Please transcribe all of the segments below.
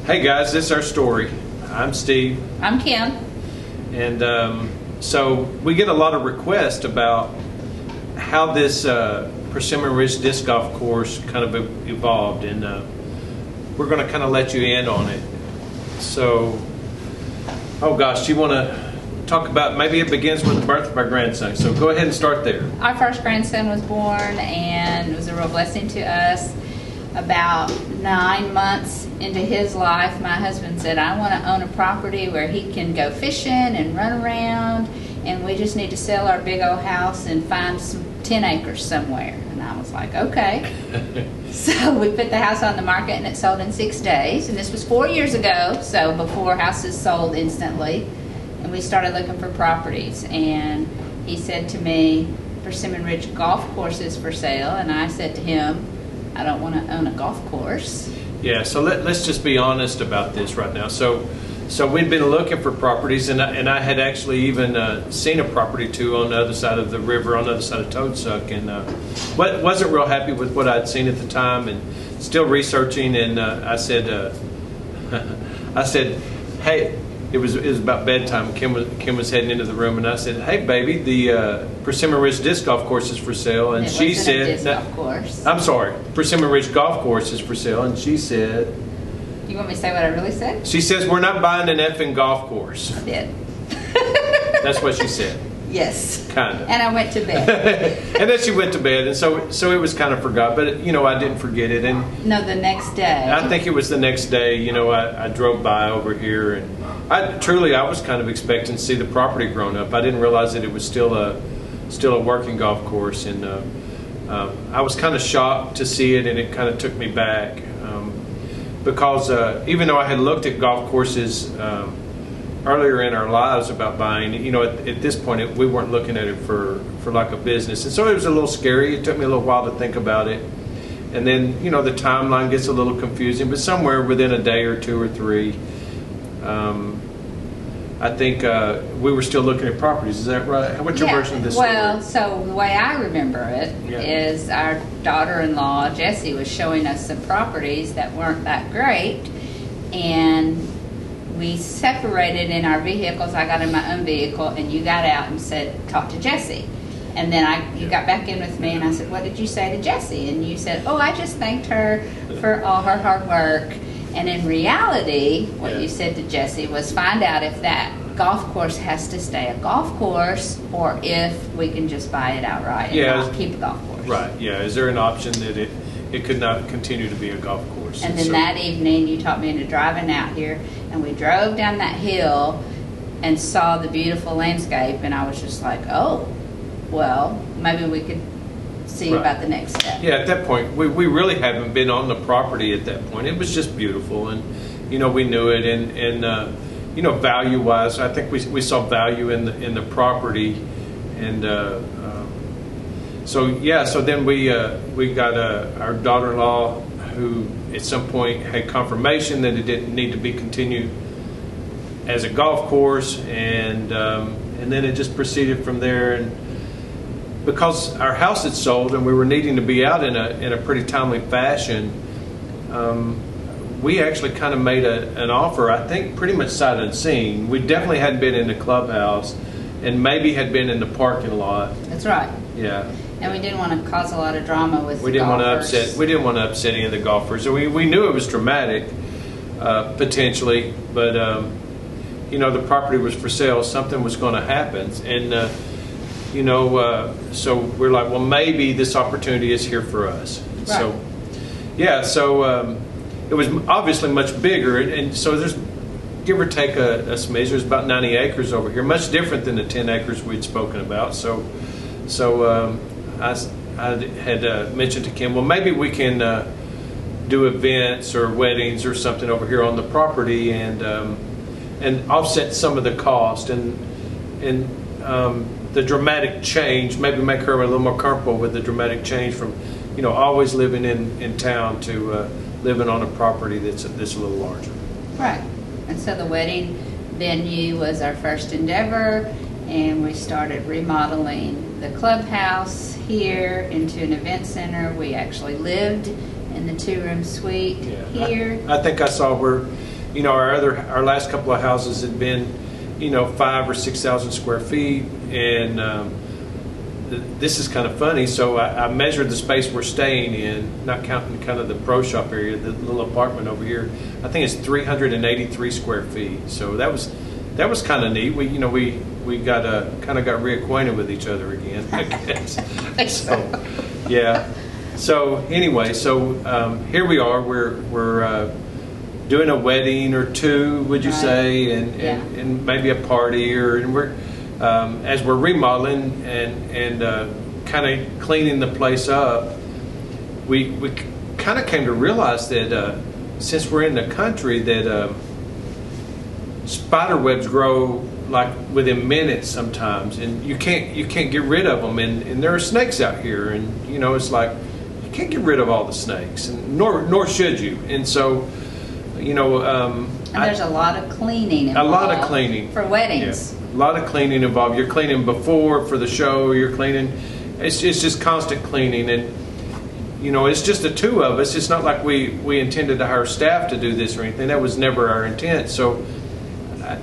Hey guys, this is our story. I'm Steve. I'm Kim. And so we get a lot of requests about how this Persimmon Ridge Disc Golf Course kind of evolved, and we're going to kind of let you in on it. So, oh gosh, do you want to talk about, maybe it begins with the birth of our grandson, so go ahead and start there. Our first grandson was born, and it was a real blessing to us. About 9 months into his life, my husband said, I want to own a property where he can go fishing and run around, and we just need to sell our big old house and find some 10 acres somewhere. And I was like, okay. So we put the house on the market, and it sold in 6 days. And this was 4 years ago, so before houses sold instantly. And we started looking for properties. And he said to me, Persimmon Ridge Golf Course is for sale. And I said to him, I don't want to own a golf course. Yeah, so let's just be honest about this right now. So we'd been looking for properties, and I had actually even seen a property too on the other side of the river, on the other side of Toadsuck, and wasn't real happy with what I'd seen at the time, and still researching. And I said, hey, it was about bedtime. Kim was heading into the room, and I said, hey baby, the Persimmon Ridge Disc Golf Course is for sale, and she said, a disc golf course. I'm sorry, Persimmon Ridge Golf Course is for sale, and she said, you want me to say what I really said? she says, we're not buying an effing golf course. I did. That's what she said. Yes. Kind of. And I went to bed. And then she went to bed, and so it was kind of forgot. But I didn't forget it. And no, the next day. I think it was the next day. I drove by over here, and I was kind of expecting to see the property grown up. I didn't realize that it was still a working golf course, and I was kind of shocked to see it, and it kind of took me back. Because even though I had looked at golf courses earlier in our lives about buying, at this point we weren't looking at it for like a business, and so it was a little scary. It took me a little while to think about it, and then the timeline gets a little confusing. But somewhere within a day or two or three, I think we were still looking at properties. Is that right? What's your version of this story? Well, so the way I remember it is our daughter-in-law, Jessie, was showing us some properties that weren't that great, and we separated in our vehicles. I got in my own vehicle, and you got out and said, talk to Jessie. And then you got back in with me, and I said, what did you say to Jessie? And you said, oh, I just thanked her for all her hard work. And in reality, what you said to Jessie was find out if that golf course has to stay a golf course, or if we can just buy it outright and not keep a golf course. Right, yeah. Is there an option that it could not continue to be a golf course? And then that evening, you talked me into driving out here, and we drove down that hill and saw the beautiful landscape, and I was just like, oh, well, maybe we could see about the next step. Yeah, at that point, we really haven't been on the property at that point. It was just beautiful, and we knew it, and value-wise, I think we saw value in the property, and so then we got our daughter-in-law, who at some point had confirmation that it didn't need to be continued as a golf course, and then it just proceeded from there. And because our house had sold and we were needing to be out in a pretty timely fashion, we actually kind of made an offer, I think pretty much sight unseen. We definitely hadn't been in the clubhouse, and maybe had been in the parking lot. That's right. Yeah. And we didn't want to cause a lot of drama with we didn't golfers. We didn't want to upset any of the golfers. So we knew it was dramatic, potentially, but the property was for sale. Something was going to happen, and so we're like, well, maybe this opportunity is here for us. Right. So it was obviously much bigger, and so there's give or take a smidge. There's about 90 acres over here, much different than the 10 acres we'd spoken about. So I had mentioned to Kim, well, maybe we can do events or weddings or something over here on the property, and offset some of the cost and the dramatic change, maybe make her a little more comfortable with the dramatic change from always living in town to living on a property that's a little larger. Right. And so the wedding venue was our first endeavor, and we started remodeling the clubhouse here into an event center. We actually lived in the 2-room suite here. I think I saw where our last couple of houses had been, 5,000 or 6,000 square feet, and this is kind of funny. So I measured the space we're staying in, not counting kind of the pro shop area, the little apartment over here. I think it's 383 square feet. So that was kind of neat. We got reacquainted with each other again, I guess. So, yeah. So anyway, here we are. We're doing a wedding or two, would you say, and maybe a party, and we're as we're remodeling and kind of cleaning the place up. We kind of came to realize that since we're in the country, that spider webs grow like within minutes sometimes, and you can't get rid of them, and there are snakes out here, and it's like you can't get rid of all the snakes, and nor should you. And so and there's a lot of cleaning involved. A lot of cleaning for weddings. Yeah. A lot of cleaning involved. You're cleaning before for the show. You're cleaning. It's just constant cleaning, and it's just the two of us. It's not like we intended to hire staff to do this or anything. That was never our intent. So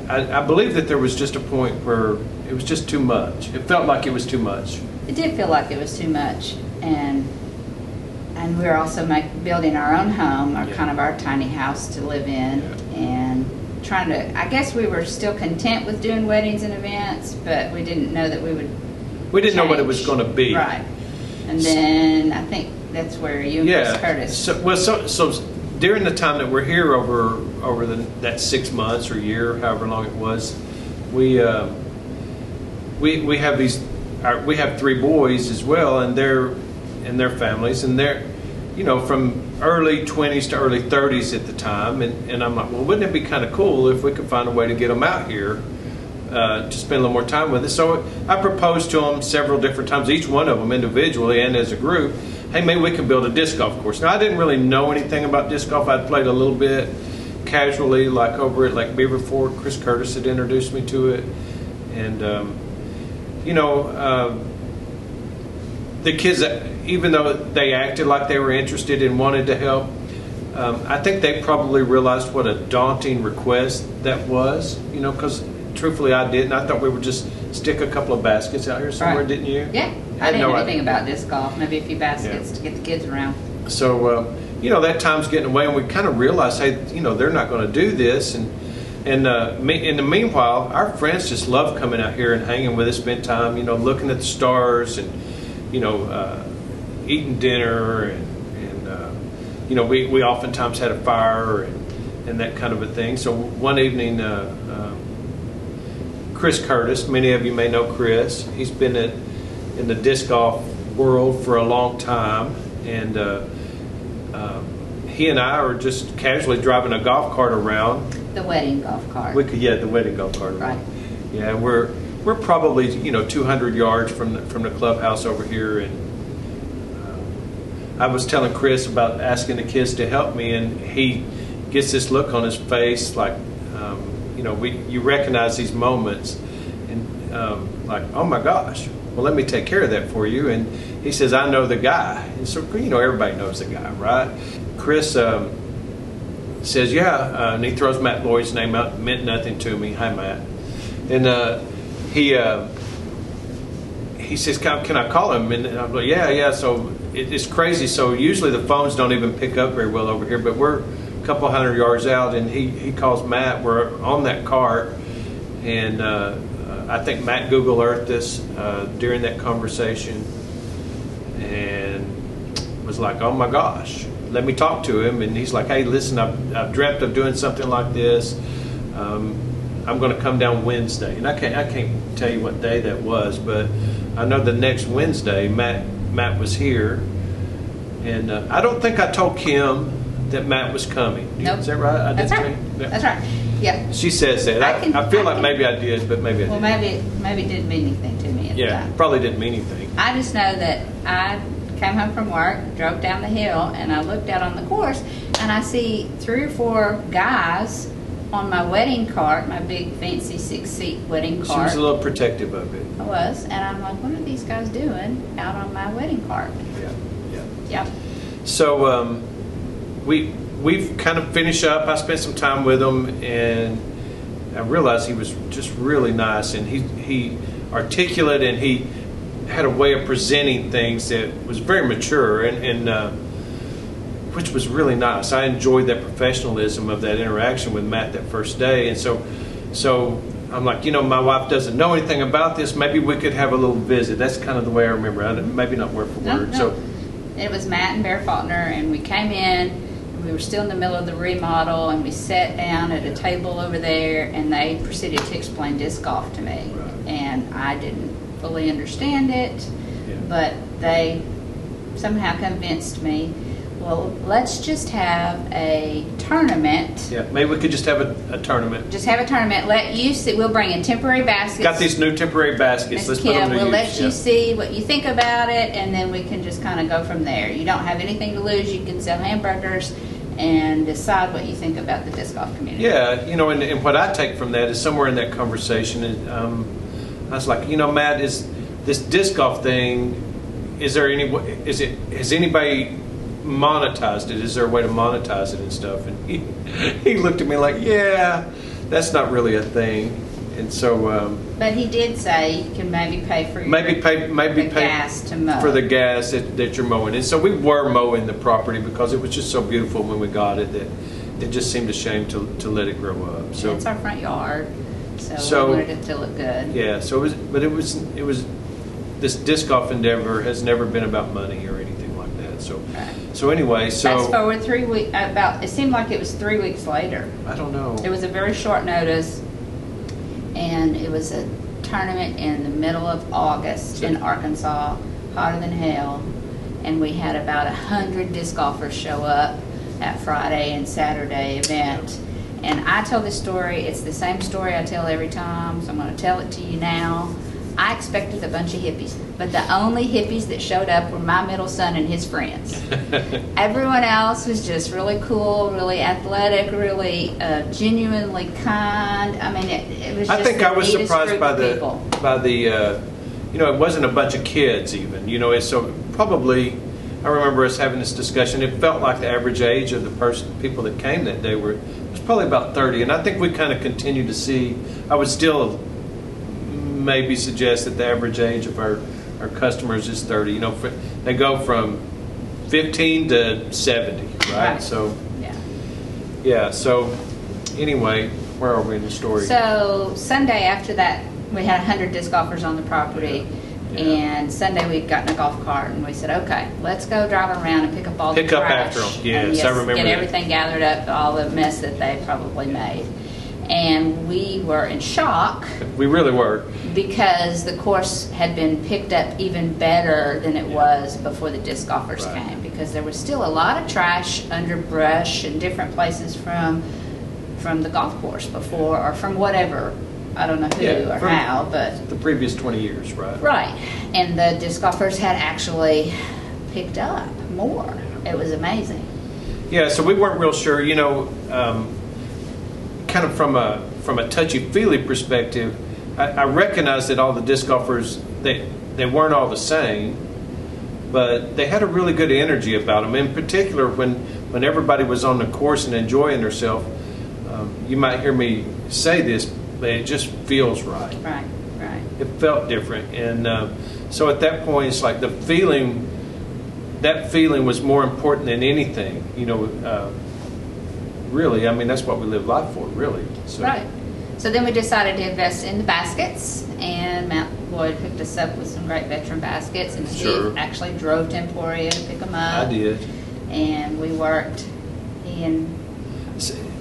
I believe that there was just a point where it was just too much. It felt like it was too much. It did feel like it was too much, and we were also building our own home, kind of our tiny house to live in, and trying to. I guess we were still content with doing weddings and events, but we didn't know that we would. We didn't know what it was going to be. Right, and then I think that's where you and Chris Curtis. So during the time that we're here over that 6 months or year, however long it was, we have we have 3 boys as well, and their families, and they're from early 20s to early 30s at the time, and I'm like, well, wouldn't it be kind of cool if we could find a way to get them out here to spend a little more time with us? So I proposed to them several different times, each one of them individually and as a group, hey, maybe we can build a disc golf course. Now, I didn't really know anything about disc golf. I'd played a little bit casually, like over at Lake Beaver Fort. Chris Curtis had introduced me to it, and the kids, even though they acted like they were interested and wanted to help, I think they probably realized what a daunting request that was, because truthfully I didn't. I thought we would just stick a couple of baskets out here somewhere, right. Didn't you? Yeah, I didn't know anything about disc golf, maybe a few baskets to get the kids around. So, that time's getting away, and we kind of realized, hey, they're not going to do this, and in the meanwhile, our friends just love coming out here and hanging with us, spend time, looking at the stars, and eating dinner, and we oftentimes had a fire and that kind of a thing. So one evening, Chris Curtis, many of you may know Chris. He's been in the disc golf world for a long time, and he and I are just casually driving a golf cart around. The wedding golf cart. The wedding golf cart. Right. Yeah, we're probably 200 yards from the clubhouse over here, and I was telling Chris about asking the kids to help me, and he gets this look on his face like, you recognize these moments, and like, oh my gosh, well, let me take care of that for you. And he says, I know the guy. And so everybody knows the guy, right? Chris says, yeah, and he throws Matt Lloyd's name out. It meant nothing to me. Hi, Matt. And he says, can I call him? And I'm like, yeah. So it's crazy. So usually the phones don't even pick up very well over here, but we're a couple hundred yards out, and he calls Matt. We're on that cart, and I think Matt Google Earthed us during that conversation, and was like, oh my gosh, let me talk to him. And he's like, hey, listen, I've dreamt of doing something like this. I'm going to come down Wednesday, and I can't tell you what day that was, but I know the next Wednesday Matt was here, and I don't think I told Kim that Matt was coming. Nope. Is that right? That's right. Yeah. That's right. Yeah. She says that. I feel like maybe I did, but maybe I didn't. Well, maybe it didn't mean anything to me at the time. Probably didn't mean anything. I just know that I came home from work, drove down the hill, and I looked out on the course, and I see 3 or 4 guys on my wedding cart, my big fancy 6-seat wedding cart. She was a little protective of it. I was, and I'm like, what are these guys doing out on my wedding cart? Yeah. Yep. So we we've kind of finished up. I spent some time with him, and I realized he was just really nice, and he articulate, and he had a way of presenting things that was very mature, and which was really nice. I enjoyed that professionalism of that interaction with Matt that first day, and so I'm like, my wife doesn't know anything about this. Maybe we could have a little visit. That's kind of the way I remember it. Maybe not word for word. No. So it was Matt and Bear Faulkner, and we came in, and we were still in the middle of the remodel, and we sat down at a table over there, and they proceeded to explain disc golf to me. Right. And I didn't fully understand it, Yeah. but they somehow convinced me, well, let's just have a tournament. yeah, maybe we could just have a tournament. Just have a tournament. Let you see. We'll bring in temporary baskets. Got these new temporary baskets. Miss Let's put them Kim, to we'll use. let you Yeah. see what you think about it, and then we can just kind of go from there. You don't have anything to lose. You can sell hamburgers and decide what you think about the disc golf community. Yeah, and what I take from that is somewhere in that conversation, I was like, Matt, is this disc golf thing? Has anybody monetized it? Is there a way to monetize it and stuff? And he looked at me like, yeah, that's not really a thing. And so, But he did say you can maybe pay for your maybe pay gas to mow. for the gas that you're mowing. And so we were mowing the property because it was just so beautiful when we got it that it just seemed a shame to let it grow up. So it's our front yard, so So- we wanted it to look good. yeah, so it was this disc golf endeavor has never been about money or anything like that. So Right. so anyway, Fast forward 3 weeks. It seemed like it was 3 weeks later. I don't know. It was a very short notice, and it was a tournament in the middle of August in Arkansas, hotter than hell, and we had about 100 disc golfers show up that Friday and Saturday event. And I tell this story, it's the same story I tell every time, so I'm going to tell it to you now. I expected a bunch of hippies, but the only hippies that showed up were my middle son and his friends. Everyone else was just really cool, really athletic, really genuinely kind. I mean, it was just I think the I was neatest surprised group by of the people. it wasn't a bunch of kids even. It's so probably. I remember us having this discussion. It felt like the average age of the people that came that day was probably about 30, and I think we kind of continue to see. I would still maybe suggest that the average age of our customers is 30. They go from 15 to 70, right? So yeah. So anyway, where are we in the story? So Sunday after that, we had 100 disc golfers on the property. Yeah. And Sunday we'd gotten a golf cart, and we said, okay, let's go drive around and pick up all the Pick up trash. after 'em. And Yes, I remember get that. everything gathered up, all the mess that they probably made. And we were in shock We really were. because the course had been picked up even better than it was before the disc golfers Right. came, because there was still a lot of trash under brush and different places from the golf course before, or from whatever. I don't know who or from how, but the previous 20 years, right? right. And the disc golfers had actually picked up more. It was amazing. Yeah, so we weren't real sure, kind of from a touchy-feely perspective. I recognize that all the disc golfers, they weren't all the same, but they had a really good energy about them. In particular, when everybody was on the course and enjoying themselves, you might hear me say this, but it just feels right. Right. It felt different, and so at that point, it's like that feeling was more important than anything. Really, I mean, that's what we live life for, really. So. Right. So then we decided to invest in the baskets, and Matt Lloyd picked us up with some great veteran baskets, and Sure. Steve actually drove to Emporia to pick them up. I did. And we worked in.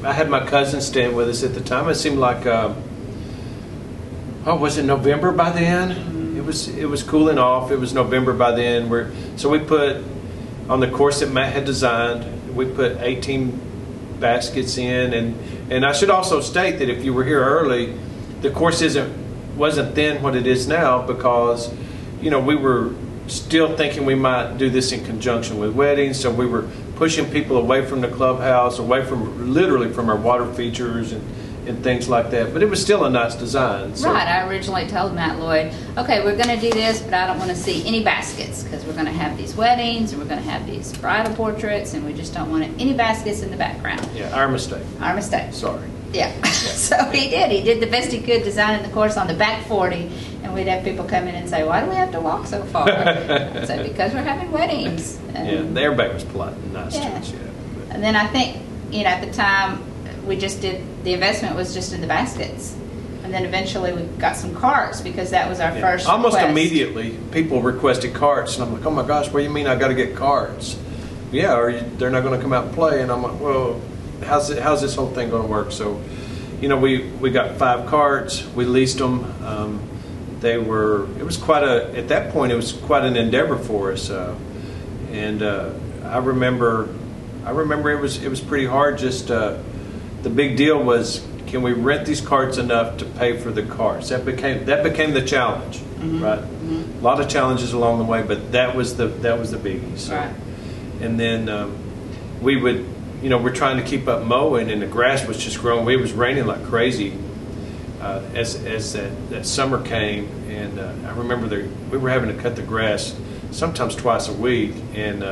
I had my cousin staying with us at the time. It seemed like, was it November by then? Mm-hmm. It was cooling off. It was November by then. So we put on the course that Matt had designed. We put 18 baskets in, and I should also state that if you were here early, the course wasn't then what it is now, because we were still thinking we might do this in conjunction with weddings, so we were pushing people away from the clubhouse, away from literally from our water features, and things like that. But it was still a nice design. So. Right. I originally told Matt Lloyd, okay, we're going to do this, but I don't want to see any baskets because we're going to have these weddings and we're going to have these bridal portraits, and we just don't want any baskets in the background. Yeah, our mistake. Our mistake. Sorry. Yeah. So he did. He did the best he could designing the course on the back 40, and we'd have people come in and say, why do we have to walk so far? I'd say, because we're having weddings. And everybody was polite and nice to us. Yeah. And then I think, at the time, we just did, the investment was just in the baskets. And then eventually we got some carts because that was our first Almost request. Immediately, people requested carts. And I'm like, oh my gosh, what do you mean I got to get carts? Yeah, or they're not going to come out and play. And I'm like, well, how's this whole thing going to work? So, we got 5 carts. We leased them. At that point, it was quite an endeavor for us. And I remember it was pretty hard. Just the big deal was, can we rent these carts enough to pay for the carts? That became the challenge, right? Mm-hmm. A lot of challenges along the way, but that was the biggie. So. Right. And then we would, we're trying to keep up mowing, and the grass was just growing. It was raining like crazy as that summer came, and I remember we were having to cut the grass sometimes twice a week, and.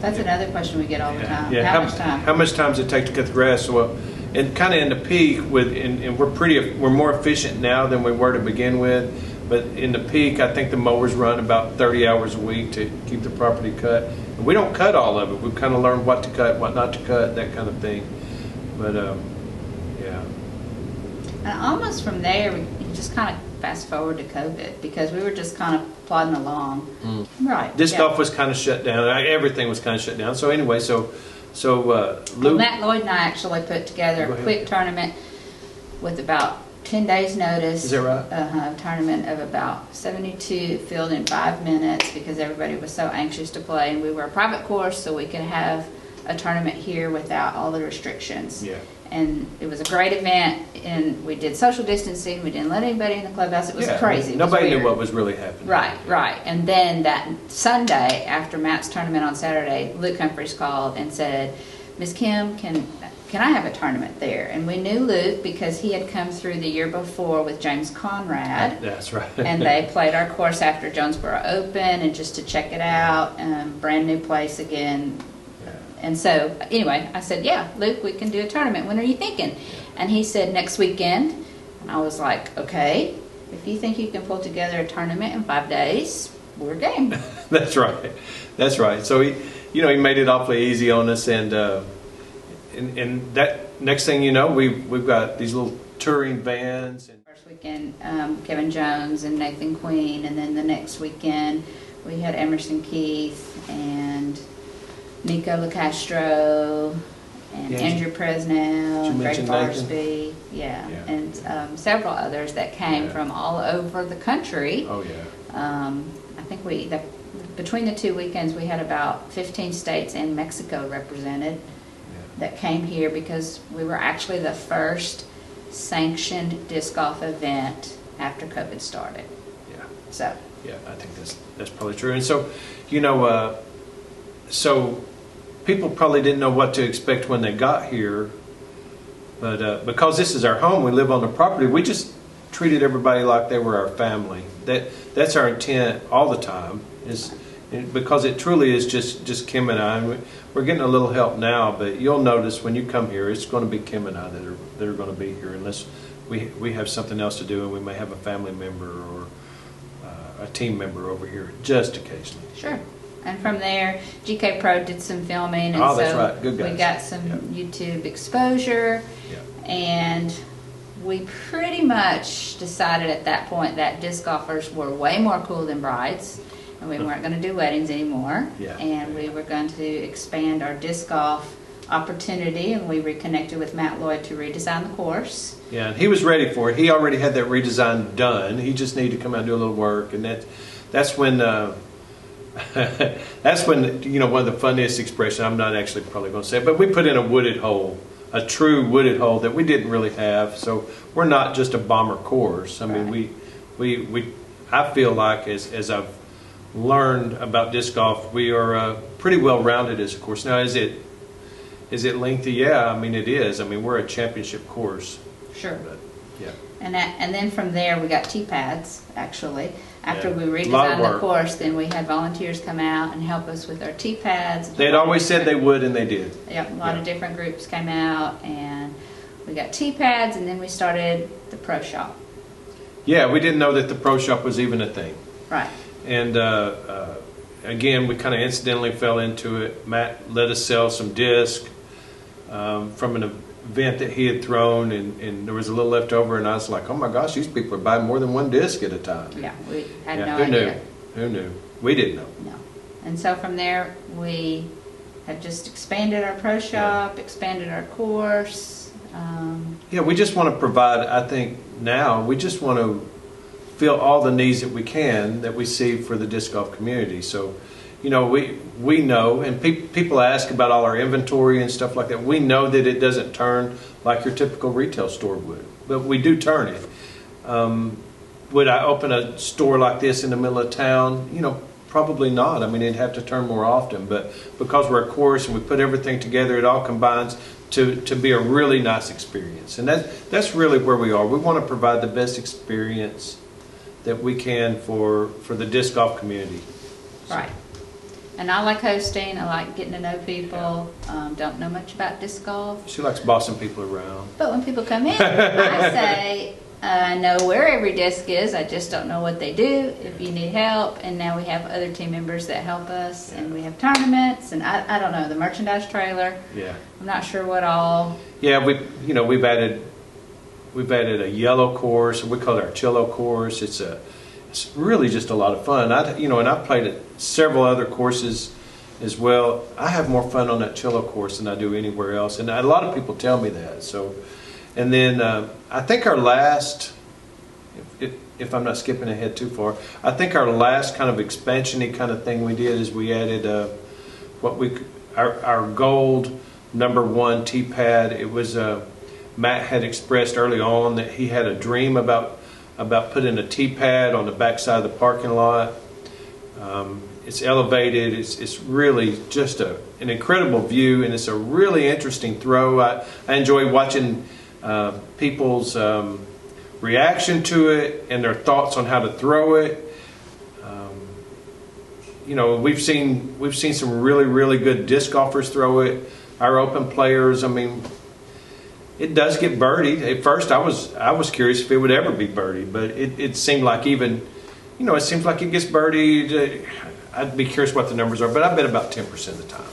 That's another question we get all the time. Yeah, How much time? How much time does it take to cut the grass? Well, and kind of in the peak and we're more efficient now than we were to begin with. But in the peak, I think the mowers run about 30 hours a week to keep the property cut. And we don't cut all of it. We've kind of learned what to cut, what not to cut, that kind of thing. But yeah. And almost from there, we just kind of fast forward to COVID because we were just kind of plodding along. Right. Disc golf was kind of shut down. Everything was kind of shut down. So anyway, so Lou. Matt Lloyd and I actually put together a quick tournament with about 10 days notice. Is that right? A tournament of about 72 filled in 5 minutes because everybody was so anxious to play, and we were a private course, so we could have a tournament here without all the restrictions. Yeah. And it was a great event, and we did social distancing. We didn't let anybody in the clubhouse. It was crazy. It was Nobody weird. knew what was really happening. Right. And then that Sunday, after Matt's tournament on Saturday, Luke Humphreys called and said, Miss Kim, can I have a tournament there? And we knew Luke because he had come through the year before with James Conrad. That's right. And they played our course after Jonesboro Open, and just to check it out, brand new place again. And so, anyway, I said, yeah, Luke, we can do a tournament. When are you thinking? And he said, next weekend. And I was like, okay, if you think you can pull together a tournament in 5 days, we're game. That's right. So he made it awfully easy on us, and that next thing you know, we've got these little touring vans. First weekend, Kevin Jones and Nathan Queen, and then the next weekend we had Emerson Keith and Nico LaCastro and Andrew Presnell and Greg Farsby, and several others that came from all over the country. Oh yeah. I think between the 2 weekends we had about 15 states and Mexico represented that came here because we were actually the first sanctioned disc golf event after COVID started. Yeah. So. Yeah, I think that's probably true. And so, so people probably didn't know what to expect when they got here, but because this is our home, we live on the property, we just treated everybody like they were our family. That's our intent all the time, because it truly is just Kim and I. And we're getting a little help now, but you'll notice when you come here, it's going to be Kim and I that are going to be here, unless we have something else to do, and we may have a family member or a team member over here just occasionally. Sure. And from there, GK Pro did some filming, and that's right. Good guys. We got some YouTube exposure, and we pretty much decided at that point that disc golfers were way more cool than brides, and we weren't going to do weddings anymore, and we were going to expand our disc golf opportunity, and we reconnected with Matt Lloyd to redesign the course. Yeah, and he was ready for it. He already had that redesign done. He just needed to come out and do a little work, and that's when that's when one of the funniest expressions. I'm not actually probably going to say it, but we put in a wooded hole, a true wooded hole that we didn't really have. So we're not just a bomber course. I mean, I feel like as I've learned about disc golf, we are pretty well rounded as a course. Now, is Is it lengthy? Yeah, I mean it is. I mean we're a championship course. Sure. But, yeah. And then from there, we got T-pads, actually. After Yeah. we A lot of redesigned the work. course, then we had volunteers come out and help us with our T-pads. They had always said they would, and they did. Yep, a lot Yeah. of different groups came out, and we got T-pads, and then we started the pro shop. Yeah, we didn't know that the pro shop was even a thing. Right. And again, we kind of incidentally fell into it. Matt let us sell some disc from an event that he had thrown, and there was a little left over, and I was like, oh my gosh, these people are buying more than one disc at a time. Yeah, we had Yeah, no who idea. knew? Who knew? We didn't know. No. And so from there, we have just expanded our pro shop, expanded our course. Yeah, we just want to provide, I think now, we just want to fill all the needs that we can that we see for the disc golf community. So, you know, we know, and people ask about all our inventory and stuff like that. We know that it doesn't turn like your typical retail store would, but we do turn it. Would I open a store like this in the middle of town? You know, probably not. I mean, it'd have to turn more often, but because we're a course and we put everything together, it all combines to be a really nice experience. And that's really where we are. We want to provide the best experience that we can for the disc golf community. Right. And I like hosting. I like getting to know people. Don't know much about disc golf. She likes bossing people around. But when people come in, I say, I know where every disc is. I just don't know what they do. If you need help. And now we have other team members that help us. And we have tournaments. And I don't know, the merchandise trailer. Yeah. I'm not sure what all. Yeah, we've added a yellow course. We call it our Chillo course. It's really just a lot of fun. And I've played at several other courses as well. I have more fun on that Chillo course than I do anywhere else, and a lot of people tell me that. So, and then I think our last, if I'm not skipping ahead too far, I think our last kind of expansion-y kind of thing we did is we added our gold #1 T-pad. It was Matt had expressed early on that he had a dream about putting a T-pad on the backside of the parking lot. It's elevated. It's really just an incredible view, and it's a really interesting throw. I enjoy watching people's reaction to it and their thoughts on how to throw it. We've seen some really good disc golfers throw it. Our open players, I mean, it does get birdied. At first, I was curious if it would ever be birdied, but it seemed like it seems like it gets birdied. I'd be curious what the numbers are, but I bet about 10% of the time.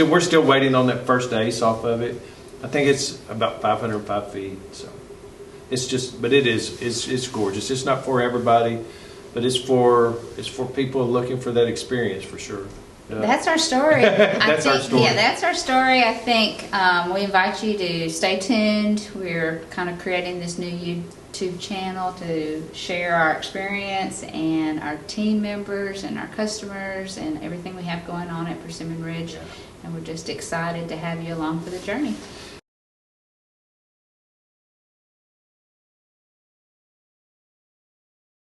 We're still waiting on that first ace off of it. I think it's about 505 feet. So it's gorgeous. It's not for everybody, but it's for people looking for that experience for sure. That's our story. That's our story. Yeah, that's our story. I think we invite you to stay tuned. We're kind of creating this new YouTube channel to share our experience and our team members and our customers and everything we have going on at Persimmon Ridge. Yeah. And we're just excited to have you along for the journey.